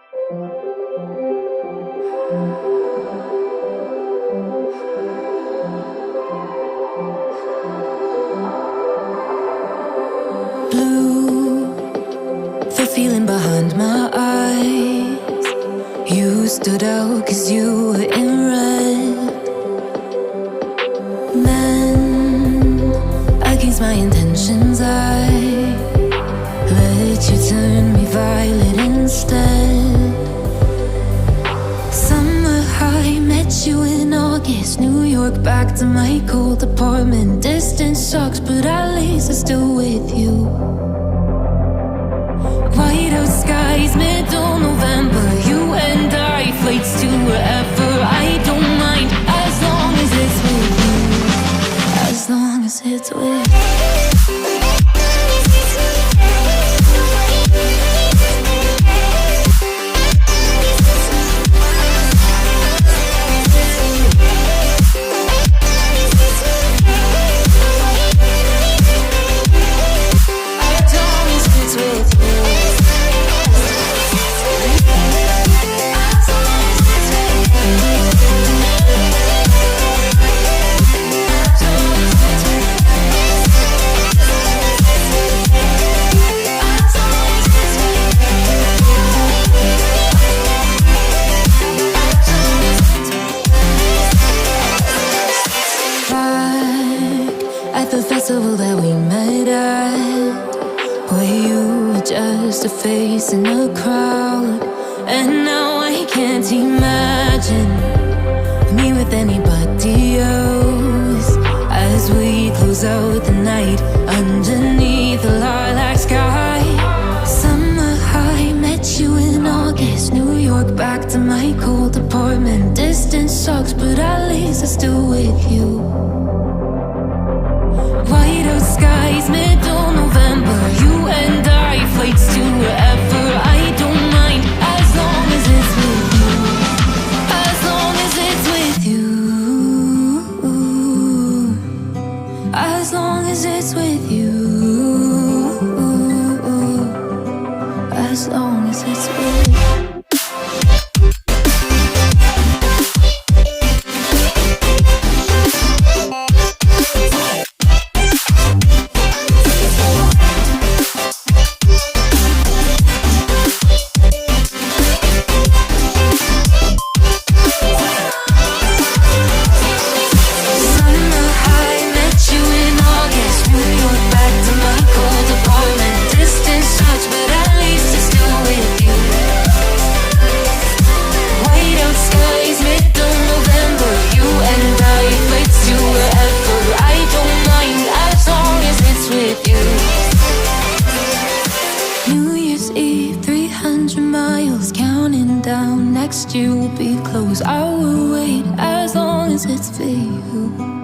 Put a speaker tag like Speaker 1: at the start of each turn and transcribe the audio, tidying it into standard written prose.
Speaker 1: Blue, the feeling behind my eyes. You stood out 'cause you were in red. Men, against my intentions, I let you turn me violet instead. Summer high, met you in August. New York, back to my cold apartment. Distance sucks, but at least I'm still with you. Whiteout skies, middle November. You and I, flights to wherever. I don't mind, as long as it's with you. As long as it's with you. At the festival that we met at, where you were just a face in a crowd. And now I can't imagine me with anybody else. As we close out the night underneath the lilac sky. Summer high, met you in August. New York, back to my cold apartment. Distance sucks, but at least I'm still with you. Whiteout skies, middle November. You and I, flights to wherever. I don't mind, as long as it's with you. As long as it's with you. As long as it's with you. As long as it's with you. New Year's Eve, 300 miles, counting down. Next year will be close. I will wait as long as it's for you.